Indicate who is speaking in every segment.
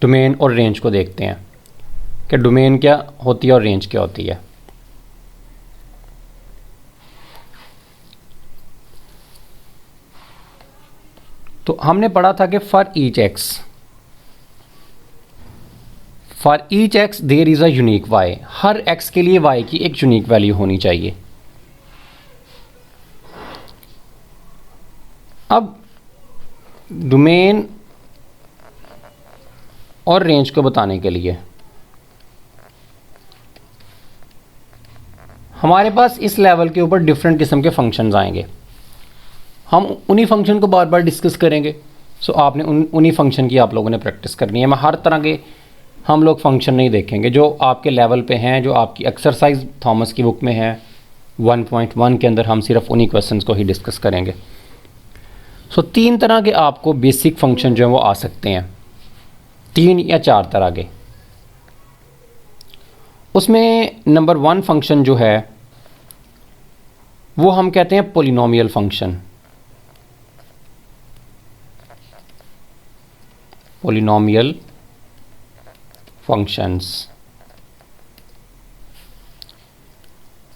Speaker 1: Domain और range को देखते हैं कि डोमेन क्या होती है और रेंज क्या होती है। तो हमने पढ़ा था कि for each x there is a unique y, हर एक्स के लिए वाई की एक यूनिक वैल्यू होनी चाहिए। अब डोमेन और रेंज को बताने के लिए हमारे पास इस लेवल के ऊपर डिफरेंट किस्म के फंक्शंस आएंगे। हम उन्हीं फंक्शन को बार बार डिस्कस करेंगे। सो आपने उन्हीं फंक्शन की आप लोगों ने प्रैक्टिस करनी है। मैं हर तरह के हम लोग फंक्शन नहीं देखेंगे, जो आपके लेवल पे हैं, जो आपकी एक्सरसाइज थॉमस की बुक में है 1.1 के अंदर, हम सिर्फ उन्हीं क्वेश्चंस को ही डिस्कस करेंगे। सो 3 तरह के आपको बेसिक फंक्शन जो हैं वो आ सकते हैं, 3 या 4 तरह के। उसमें नंबर 1 फंक्शन जो है वो हम कहते हैं polynomial function. Polynomial functions.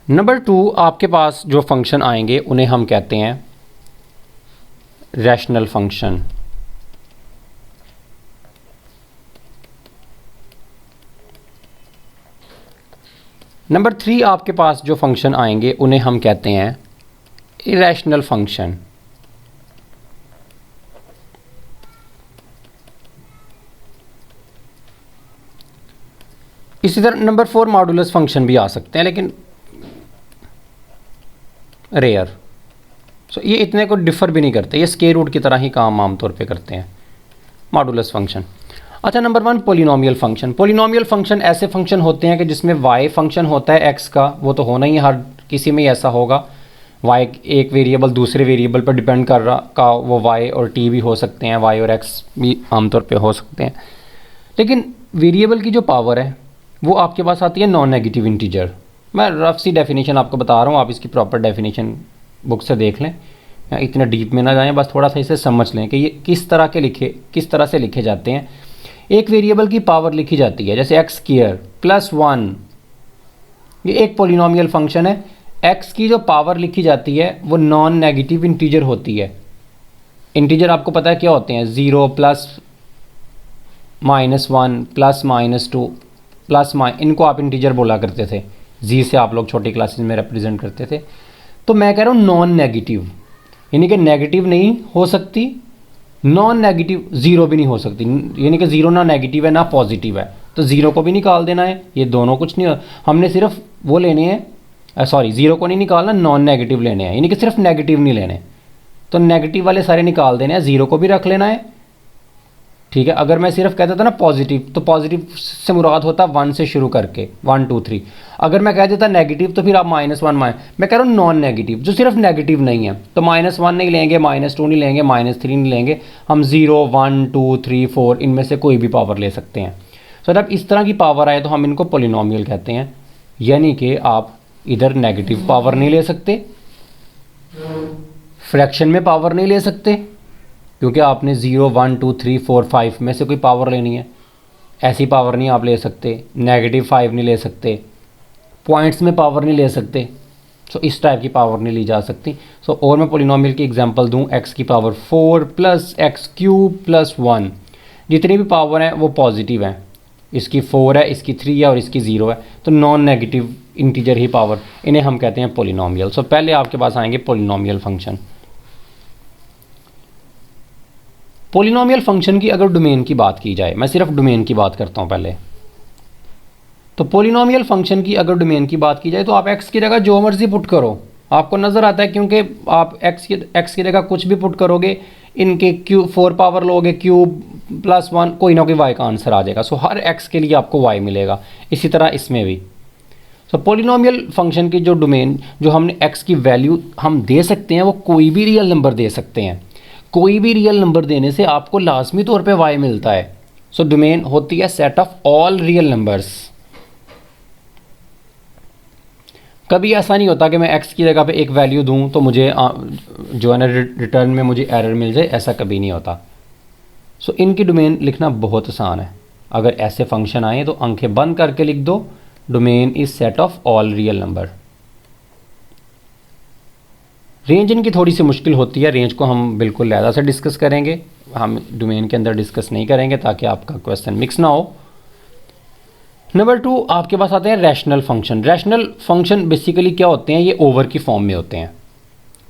Speaker 1: Number 2 आपके पास जो फंक्शन आएंगे उन्हें हम कहते हैं रैशनल फंक्शन। नंबर 3 आपके पास जो फंक्शन आएंगे उन्हें हम कहते हैं इरैशनल फंक्शन। इसी तरह नंबर 4 मॉडुलस फंक्शन भी आ सकते हैं, लेकिन रेयर। सो ये इतने को डिफ़र भी नहीं करते, ये स्क्वायर रूट की तरह ही काम आमतौर पे करते हैं, मॉडुलस फंक्शन। अच्छा, number 1 polynomial function. Polynomial function ऐसे फंक्शन होते हैं कि जिसमें वाई फंक्शन होता है एक्स का, वो तो होना ही, हर किसी में ऐसा होगा। वाई एक वेरिएबल दूसरे वेरिएबल पर डिपेंड कर रहा का, वो वाई और टी भी हो सकते हैं, वाई और एक्स भी आमतौर पे हो सकते हैं। लेकिन वेरिएबल की जो पावर है वो आपके पास आती है नॉन नेगेटिव इंटीजर। मैं रफ सी डेफिनेशन आपको बता रहा हूँ, आप इसकी प्रॉपर डेफिनेशन बुक से देख लें, इतना डीप में ना जाएं, बस थोड़ा सा इसे समझ लें कि ये किस तरह से लिखे जाते हैं। एक वेरिएबल की पावर लिखी जाती है, जैसे एक्स स्क्वायर प्लस 1, ये एक पोलिनोमियल फंक्शन है। एक्स की जो पावर लिखी जाती है वो नॉन नेगेटिव इंटीजर होती है। इंटीजर आपको पता है क्या होते हैं, 0 प्लस -1 प्लस -2 प्लस इनको आप इंटीजर बोला करते थे, जी से आप लोग छोटी क्लासेस में रिप्रेजेंट करते थे। तो मैं कह रहा हूँ नॉन नेगेटिव, यानी कि नेगेटिव नहीं हो सकती, नॉन नेगेटिव ज़ीरो भी नहीं हो सकती, यानी कि ज़ीरो ना नेगेटिव है ना पॉजिटिव है, तो ज़ीरो को भी निकाल देना है। ये दोनों कुछ नहीं, हमने सिर्फ वो लेने हैं, सॉरी ज़ीरो को नहीं निकालना, नॉन नेगेटिव लेने हैं, यानी कि सिर्फ नेगेटिव नहीं लेने। तो नेगेटिव वाले सारे निकाल देने हैं, ज़ीरो को भी रख लेना है, ठीक है। अगर मैं सिर्फ कहता था ना पॉजिटिव, तो पॉजिटिव से मुराद होता 1 से शुरू करके 1 2 3। अगर मैं कह देता नेगेटिव तो फिर आप -1 मैं कह रहा हूँ नॉन नेगेटिव, जो सिर्फ नेगेटिव नहीं है, तो -1 नहीं लेंगे, -2 नहीं लेंगे, -3 नहीं लेंगे, हम 0 1 2 3 4 इनमें से कोई भी पावर ले सकते हैं। सो जब इस तरह की पावर आए तो हम इनको पोलिनोमियल कहते हैं, यानी कि आप इधर नेगेटिव पावर नहीं ले सकते, फ्रैक्शन में पावर नहीं ले सकते, क्योंकि आपने 0 1 2 3 4 5 में से कोई पावर लेनी है, ऐसी पावर नहीं आप ले सकते। -5 नहीं ले सकते, पॉइंट्स में पावर नहीं ले सकते, सो इस टाइप की पावर नहीं ली जा सकती। सो और मैं पोलिनोमियल की एग्जांपल दूं, x की पावर 4 प्लस x³ प्लस 1, जितनी भी पावर हैं वो पॉजिटिव हैं, इसकी 4 है, इसकी 3 है और इसकी 0 है, तो नॉन नेगेटिव इंटीजर ही पावर, इन्हें हम कहते हैं पोलिनोमियल। सो पहले आपके पास आएंगे पोलिनोमियल फंक्शन। पोलिनोमियल फंक्शन की अगर डोमेन की बात की जाए, मैं सिर्फ डोमेन की बात करता हूँ पहले, तो पोलिनोमियल फंक्शन की अगर डोमेन की बात की जाए तो आप x की जगह जो मर्जी पुट करो, आपको नज़र आता है, क्योंकि आप x की जगह कुछ भी पुट करोगे, इनके क्यूब 4 पावर लोगे, क्यूब प्लस 1, कोई ना कोई y का आंसर आ जाएगा। सो हर x के लिए आपको y मिलेगा, इसी तरह इसमें भी। सो पोलिनोमियल फंक्शन की जो डोमेन, जो हमने x की वैल्यू हम दे सकते हैं, वो कोई भी रियल नंबर दे सकते हैं, कोई भी रियल नंबर देने से आपको लाजमी तौर पे y मिलता है। सो डोमेन होती है set of all real numbers. कभी ऐसा नहीं होता कि मैं x की जगह पे एक वैल्यू दूं तो मुझे जो है ना रिटर्न में मुझे एरर मिल जाए, ऐसा कभी नहीं होता। सो इनकी डोमेन लिखना बहुत आसान है। अगर ऐसे फंक्शन आए तो आंखें बंद करके लिख दो, domain is set of all real number. Range इनकी थोड़ी सी मुश्किल होती है, रेंज को हम बिल्कुल लहदा से डिस्कस करेंगे, हम डोमेन के अंदर डिस्कस नहीं करेंगे ताकि आपका क्वेश्चन मिक्स ना हो। नंबर 2 आपके पास आते हैं rational function. Rational function basically क्या होते हैं, ये ओवर की फॉर्म में होते हैं,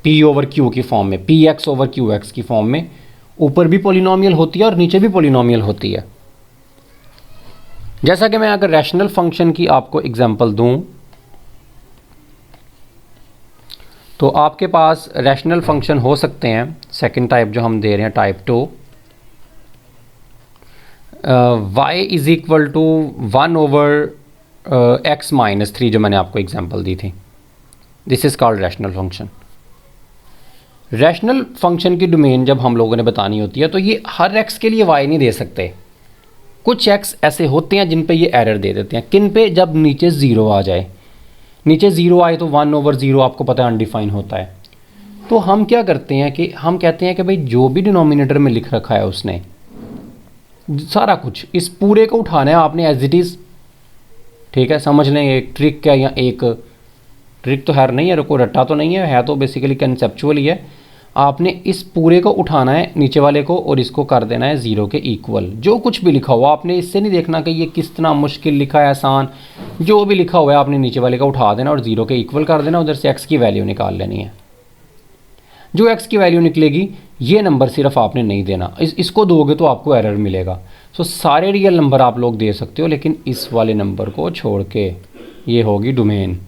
Speaker 1: पी ओवर क्यू की फॉर्म में, P x over Q x की फॉर्म में। ऊपर भी पोलिनोमियल होती है और नीचे भी पोलिनोमियल होती है। जैसा कि मैं अगर रैशनल फंक्शन की आपको एग्जांपल दूं तो आपके पास रैशनल फंक्शन हो सकते हैं, सेकंड टाइप जो हम दे रहे हैं type 2, y is equal to 1 over x minus 3 जो मैंने आपको एग्जांपल दी थी। This is called rational function. Rational function की डोमेन जब हम लोगों ने बतानी होती है तो ये हर x के लिए y नहीं दे सकते। कुछ x ऐसे होते हैं जिन पे ये एरर दे देते हैं। किन पे? जब नीचे ज़ीरो आ जाए। नीचे ज़ीरो आए तो 1 ओवर 0 आपको पता है अनडिफाइन होता है। तो हम क्या करते हैं कि हम कहते हैं कि भाई जो भी डिनोमिनेटर में लिख रखा है उसने सारा कुछ, इस पूरे को उठाना है आपने एज इट इज़। ठीक है, समझ लें एक ट्रिक है, या एक ट्रिक तो खैर नहीं है, कोई रट्टा तो नहीं है तो बेसिकली कंसेप्चुअल ही है। आपने इस पूरे को उठाना है नीचे वाले को और इसको कर देना है 0 के इक्वल। जो कुछ भी लिखा हुआ आपने इससे नहीं देखना कि ये कितना मुश्किल लिखा है, आसान, जो भी लिखा हुआ है आपने नीचे वाले का उठा देना और 0 के इक्वल कर देना। उधर से x की वैल्यू निकाल लेनी है। जो x की वैल्यू निकलेगी ये नंबर सिर्फ आपने नहीं देना, इसको दोगे तो आपको एरर मिलेगा। सो सारे रियल नंबर आप लोग दे सकते हो लेकिन इस वाले नंबर को छोड़ के, ये होगी डोमेन।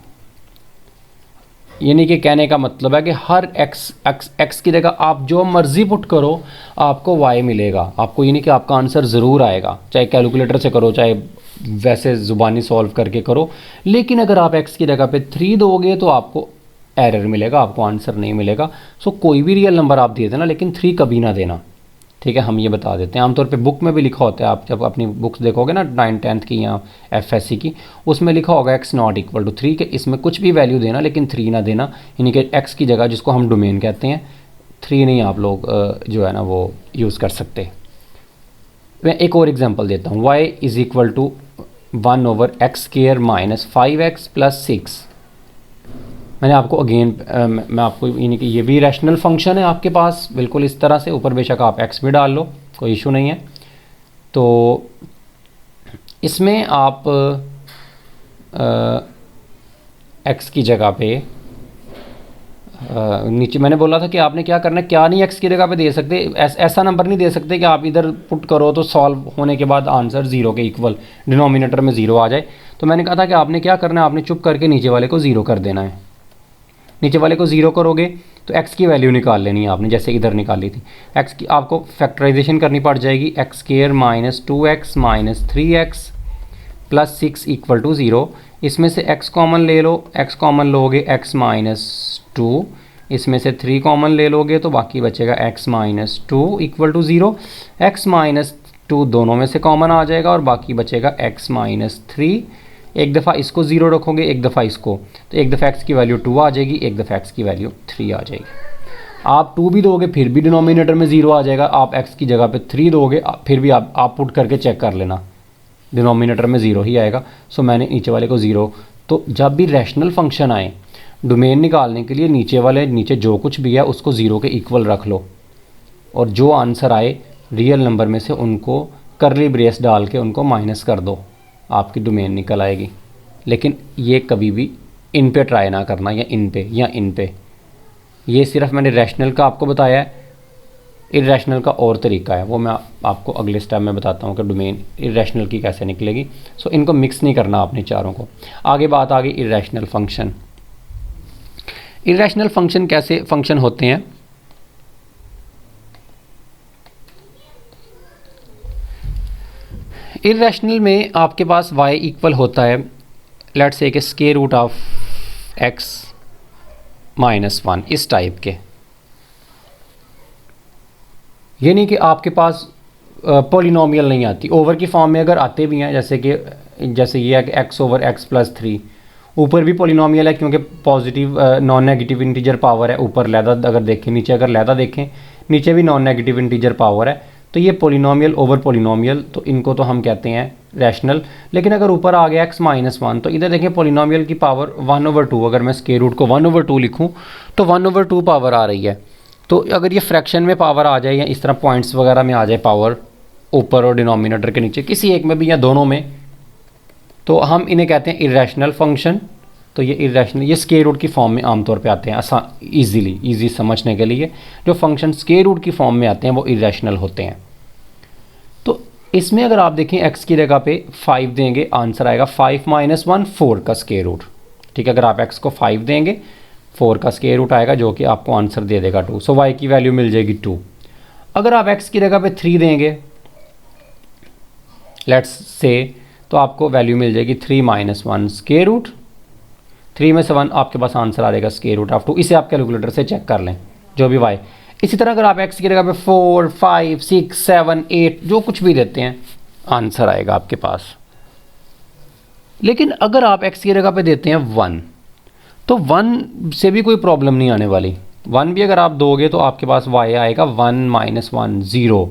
Speaker 1: यानी कि कहने का मतलब है कि हर x की जगह आप जो मर्ज़ी पुट करो आपको y मिलेगा। आपको यानी कि आपका आंसर ज़रूर आएगा, चाहे कैलकुलेटर से करो चाहे वैसे ज़ुबानी सॉल्व करके करो। लेकिन अगर आप x की जगह पे 3 दोगे तो आपको एरर मिलेगा, आपको आंसर नहीं मिलेगा। सो कोई भी रियल नंबर आप दे देना लेकिन 3 कभी ना देना। ठीक है, हम ये बता देते हैं। आमतौर पे बुक में भी लिखा होता है, आप जब अपनी बुक्स देखोगे ना 9th 10th की या FSC की, उसमें लिखा होगा x नॉट इक्वल टू 3 के इसमें कुछ भी वैल्यू देना लेकिन 3 ना देना। यानी कि x की जगह जिसको हम डोमेन कहते हैं 3 नहीं आप लोग जो है ना वो यूज़ कर सकते। मैं एक और एग्जांपल देता हूँ, y is equal to 1 over x square minus 5x plus 6। मैंने आपको अगेन मैं आपको यानी कि ये भी रैशनल फंक्शन है आपके पास बिल्कुल इस तरह से, ऊपर बेशक आप x भी डाल लो, कोई इशू नहीं है। तो इसमें आप x की जगह पे नीचे मैंने बोला था कि आपने क्या करना है, क्या नहीं x की जगह पे दे सकते, ऐसा नंबर नहीं दे सकते कि आप इधर पुट करो तो सॉल्व होने के बाद आंसर 0 के इक्वल डिनोमिनेटर में 0 आ जाए। तो मैंने कहा था कि आपने क्या करना है, आपने चुप करके नीचे वाले को 0 कर देना है। नीचे वाले को 0 करोगे तो x की वैल्यू निकाल लेनी है आपने, जैसे इधर निकाली थी। x की आपको फैक्टराइजेशन करनी पड़ जाएगी, x square minus 2x minus 3x plus 6 equal to 0। इसमें से x कॉमन ले लो, x कॉमन लोगे x माइनस 2, इसमें से 3 कॉमन ले लोगे तो बाकी बचेगा x minus 2 equal to 0। x minus 2 दोनों में से कॉमन आ जाएगा और बाकी बचेगा x माइनस 3। एक दफ़ा इसको 0 रखोगे एक दफ़ा इसको, तो एक दफ़ा x की वैल्यू 2 आ जाएगी, एक दफ़ा x की वैल्यू 3 आ जाएगी। आप 2 भी दोगे फिर भी डिनोमिनेटर में 0 आ जाएगा, आप x की जगह पे 3 दोगे फिर भी आप पुट करके चेक कर लेना डिनोमिनेटर में 0 ही आएगा। सो मैंने नीचे वाले को 0। तो जब भी रैशनल फंक्शन आए डोमेन निकालने के लिए नीचे जो कुछ भी है उसको 0 के इक्वल रख लो और जो आंसर आए रियल नंबर में से उनको करली ब्रेस डाल के उनको माइनस कर दो, आपकी डोमेन निकल आएगी। लेकिन ये कभी भी इन पे ट्राई ना करना, या इन पे या इन पे। ये सिर्फ मैंने रैशनल का आपको बताया है, इरैशनल का और तरीका है वो मैं आपको अगले स्टेप में बताता हूँ कि डोमेन इरैशनल की कैसे निकलेगी। सो इनको मिक्स नहीं करना आपने चारों को। आगे बात आ गई इरैशनल फंक्शन। इरैशनल फंक्शन कैसे फंक्शन होते हैं? इरैशनल में आपके पास y इक्वल होता है लेट्स से कि square root of x minus 1, इस टाइप के। यानी कि आपके पास पॉलिनोमियल नहीं आती। ओवर की फॉर्म में अगर आते भी हैं जैसे ये है कि x ओवर x प्लस 3, ऊपर भी पॉलिनोमियल है क्योंकि positive non negative integer power है ऊपर लहदा अगर देखें, नीचे अगर लहदा देखें नीचे भी नॉन नेगेटिव इंटीजर पावर है। तो ये पोलिनोमियल ओवर पोलिनोमियल, तो इनको तो हम कहते हैं रैशनल। लेकिन अगर ऊपर आ गया x-1, तो इधर देखें पोलिनोमियल की पावर 1/2, अगर मैं स्क्वायर रूट को 1/2 लिखूं तो 1/2 पावर आ रही है। तो अगर ये फ्रैक्शन में पावर आ जाए या इस तरह पॉइंट्स वगैरह में आ जाए पावर ऊपर और डिनोमिनेटर के नीचे किसी एक में भी या दोनों में, तो हम इन्हें कहते हैं इरेशनल फंक्शन। तो ये इरेशनल, ये स्क्वायर रूट की फॉर्म में आमतौर पे आते हैं, आसान ईजी समझने के लिए। जो फंक्शन स्क्वायर रूट की फॉर्म में आते हैं वो इरेशनल होते हैं। तो इसमें अगर आप देखें x की जगह पे 5 देंगे, आंसर आएगा 5 - 1 4 का स्क्वायर रूट। ठीक है, अगर आप x को 5 देंगे 4 का स्क्वायर रूट आएगा जो कि आपको आंसर दे देगा 2। सो y की वैल्यू मिल जाएगी 2। अगर आप x की जगह पे 3 देंगे लेट्स से, तो आपको वैल्यू मिल जाएगी 3 - 1 स्क्वायर रूट। 3 में से 1 आपके पास आंसर आ जाएगा स्क्वायर रूट ऑफ 2। इसे आप कैलकुलेटर से चेक कर लें जो भी y। इसी तरह अगर आप x की जगह पे 4 5 6 7 8 जो कुछ भी देते हैं आंसर आएगा आपके पास। लेकिन अगर आप x की जगह पे देते हैं 1, तो 1 से भी कोई प्रॉब्लम नहीं आने वाली। 1 भी अगर आप दोगे तो आपके पास y आएगा 1 - 1 0।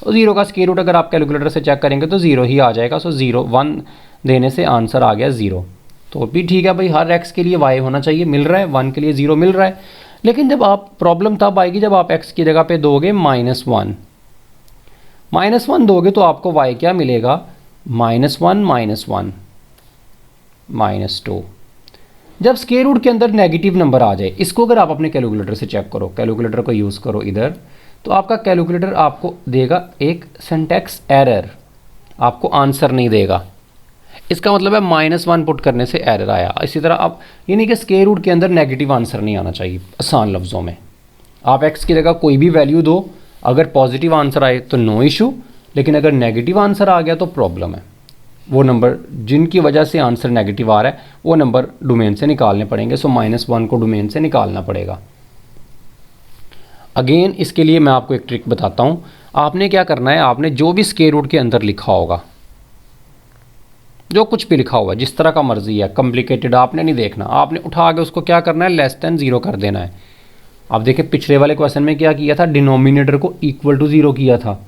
Speaker 1: और 0 का स्क्वायर रूट अगर आप कैलकुलेटर से चेक करेंगे तो 0 ही आ जाएगा। सो 0 1 देने से आंसर आ गया 0। तो भी ठीक है भाई, हर x के लिए y होना चाहिए, मिल रहा है, 1 के लिए 0 मिल रहा है। लेकिन जब आप प्रॉब्लम तब आएगी जब आप x की जगह पे दोगे -1 दोगे तो आपको y क्या मिलेगा, -1 - 2। जब स्क्वायर रूट के अंदर नेगेटिव नंबर आ जाए, इसको अगर आप अपने कैलकुलेटर से चेक करो, कैलकुलेटर को यूज़ करो इधर, तो आपका कैलकुलेटर आपको देगा एक सिंटैक्स एरर, आपको आंसर नहीं देगा। इसका मतलब है -1 पुट करने से एरर आया। इसी तरह आप, यानी कि स्क्वायर रूट के अंदर नेगेटिव आंसर नहीं आना चाहिए। आसान लफ्ज़ों में आप x की जगह कोई भी वैल्यू दो, अगर पॉजिटिव आंसर आए तो नो इशू, लेकिन अगर नेगेटिव आंसर आ गया तो प्रॉब्लम है। वो नंबर जिनकी वजह से आंसर नेगेटिव आ रहा है वो नंबर डोमेन से निकालने पड़ेंगे। सो -1 को डोमेन से निकालना पड़ेगा। अगेन इसके लिए मैं आपको एक ट्रिक बताता हूँ। आपने क्या करना है, आपने जो भी स्क्वायर रूट के अंदर लिखा होगा, जो कुछ भी लिखा हुआ है, जिस तरह का मर्जी है, कॉम्प्लिकेटेड आपने नहीं देखना, आपने उठा के उसको क्या करना है, <0 कर देना है। आप देखिए पिछले वाले क्वेश्चन में क्या किया था, डिनोमिनेटर को = 0 किया था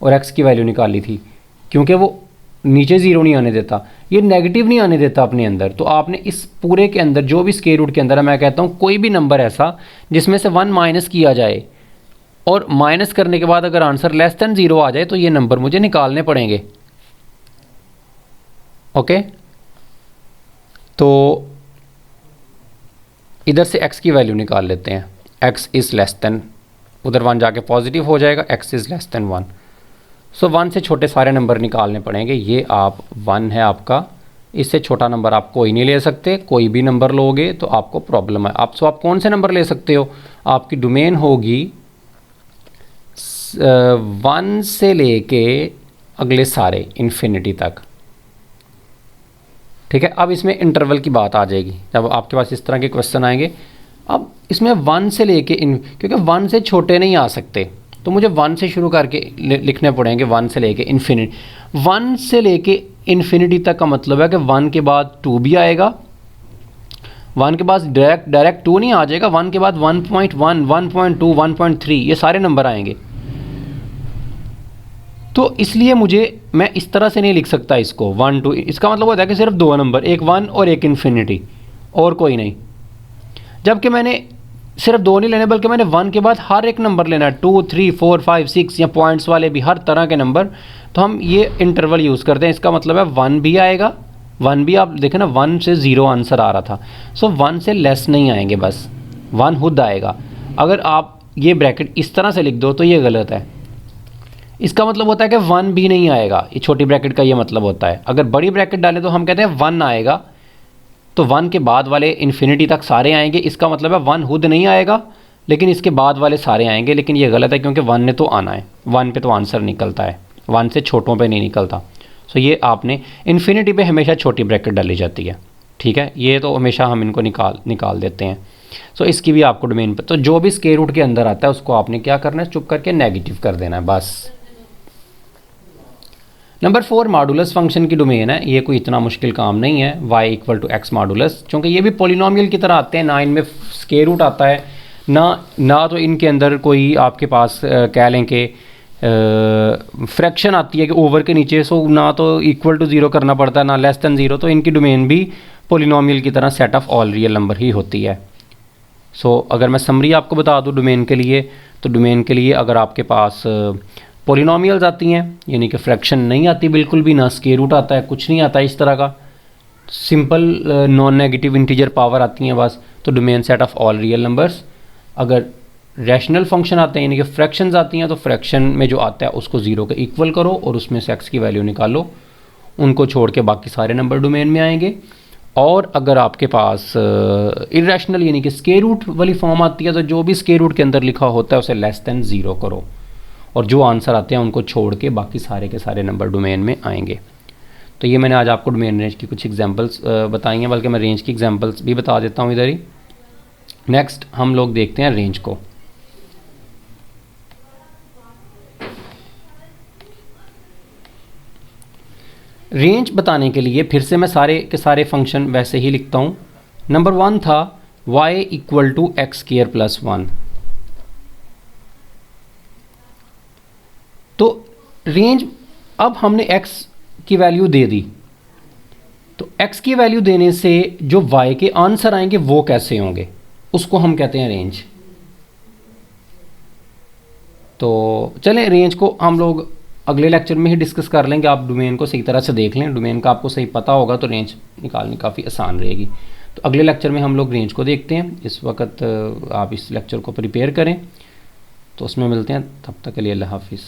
Speaker 1: और x की वैल्यू निकाली थी, क्योंकि वो नीचे 0 नहीं आने देता, ये नेगेटिव नहीं आने देता अपने अंदर। तो आपने इस पूरे के अंदर जो भी स्क्वायर रूट के अंदर है, मैं कहता हूँ कोई भी नंबर ऐसा जिसमें से 1 माइनस किया जाए और माइनस करने के बाद अगर आंसर <0 आ जाए तो ये नंबर मुझे निकालने पड़ेंगे। ओके, तो इधर से x की वैल्यू निकाल लेते हैं। x इज़ लेस देन, उधर 1 जाके पॉजिटिव हो जाएगा, x इज़ लेस देन 1। सो 1 से छोटे सारे नंबर निकालने पड़ेंगे। ये आप 1 है आपका, इससे छोटा नंबर आप कोई नहीं ले सकते। कोई भी नंबर लोगे तो आपको प्रॉब्लम है। आप कौन से नंबर ले सकते हो, आपकी डोमेन होगी 1 से लेके अगले सारे इन्फिनिटी तक। ठीक है, अब इसमें इंटरवल की बात आ जाएगी जब आपके पास इस तरह के क्वेश्चन आएंगे। अब इसमें 1 से लेके क्योंकि 1 से छोटे नहीं आ सकते, तो मुझे 1 से शुरू करके लिखने पड़ेंगे, 1 से लेके इन्फिनिटी। 1 से लेके इन्फिनिटी तक का मतलब है कि 1 के बाद 2 भी आएगा, 1 के बाद डायरेक्ट 2 नहीं आ जाएगा, 1 के बाद 1.1 1.2 1.3 ये सारे नंबर आएंगे। तो इसलिए मैं इस तरह से नहीं लिख सकता इसको 1 2, इसका मतलब होता है कि सिर्फ 2 नंबर, एक 1 और एक इन्फिनिटी, और कोई नहीं। जबकि मैंने सिर्फ 2 नहीं लेने, बल्कि मैंने 1 के बाद हर एक नंबर लेना है, 2 3 4 5 6 या पॉइंट्स वाले भी, हर तरह के नंबर। तो हम ये इंटरवल यूज़ करते हैं। इसका मतलब है 1 भी आएगा, 1 भी आप देखें ना, 1 से 0 आंसर आ रहा था। सो 1 से लेस नहीं आएंगे, बस 1 खुद आएगा। अगर आप ये ब्रैकेट इस तरह से लिख दो तो ये गलत है। इसका मतलब होता है कि 1 भी नहीं आएगा, ये छोटी ब्रैकेट का ये मतलब होता है। अगर बड़ी ब्रैकेट डालें तो हम कहते हैं 1 आएगा, तो 1 के बाद वाले इन्फिनिटी तक सारे आएंगे। इसका मतलब है 1 खुद नहीं आएगा, लेकिन इसके बाद वाले सारे आएंगे। लेकिन ये गलत है, क्योंकि 1 ने तो आना है, 1 पे तो आंसर निकलता है, 1 से छोटों पे नहीं निकलता। सो ये आपने इन्फिनिटी पे हमेशा छोटी ब्रैकेट डाली जाती है। ठीक है, ये तो हमेशा हम इनको निकाल देते हैं। सो इसकी भी आपको डोमेन पर, तो जो भी स्क्वायर रूट के अंदर आता है उसको आपने क्या करना है, चुप करके नेगेटिव कर देना है, बस। नंबर 4 मॉडुलस फंक्शन की डोमेन है। ये कोई इतना मुश्किल काम नहीं है, y = x मॉडुलस, क्योंकि ये भी पॉलिनोमियल की तरह आते हैं ना, इनमें स्क्वायर रूट आता है ना तो इनके अंदर कोई आपके पास कह लें कि फ्रैक्शन आती है कि ओवर के नीचे, सो ना तो इक्वल टू ज़ीरो करना पड़ता है ना लेस दैन ज़ीरो, तो इनकी डोमेन भी पोलिनोमियल की तरह set of all real number ही होती है। सो अगर मैं समरी आपको बता दूं डोमेन के लिए, तो डोमेन के लिए अगर आपके पास पोलिनोमियल्स आती हैं, यानी कि फ्रैक्शन नहीं आती बिल्कुल भी, ना स्क्वायर रूट आता है, कुछ नहीं आता इस तरह का, simple non negative integer power आती हैं बस, तो domain set of all real numbers. अगर रैशनल फंक्शन आते हैं यानी कि फ्रैक्शंस आती हैं, तो फ्रैक्शन में जो आता है उसको ज़ीरो के इक्वल करो और उसमें से एक्स की वैल्यू निकालो, उनको छोड़ के बाकी सारे नंबर डोमेन में आएंगे। और अगर आपके पास इरेशनल यानी कि स्क्वायर रूट वाली फॉर्म आती है, तो जो भी स्क्वायर रूट के अंदर लिखा होता है उसे लेस दैन ज़ीरो करो, और जो आंसर आते हैं उनको छोड़ के बाकी सारे के सारे नंबर डोमेन में आएंगे। तो ये मैंने आज आपको डोमेन रेंज की कुछ एग्जांपल्स बताई हैं, बल्कि मैं रेंज की एग्जांपल्स भी बता देता हूँ इधर ही। नेक्स्ट हम लोग देखते हैं रेंज को। रेंज बताने के लिए फिर से मैं सारे के सारे फंक्शन वैसे ही लिखता हूँ। नंबर 1 था y equal to x square plus 1। तो रेंज, अब हमने x की वैल्यू दे दी, तो x की वैल्यू देने से जो y के आंसर आएंगे वो कैसे होंगे, उसको हम कहते हैं रेंज। तो चलें रेंज को हम लोग अगले लेक्चर में ही डिस्कस कर लेंगे। आप डोमेन को सही तरह से देख लें, डोमेन का आपको सही पता होगा तो रेंज निकालनी काफ़ी आसान रहेगी। तो अगले लेक्चर में हम लोग रेंज को देखते हैं। इस वक्त आप इस लेक्चर को प्रिपेयर करें, तो उसमें मिलते हैं। तब तक के लिए अल्लाह हाफिज़।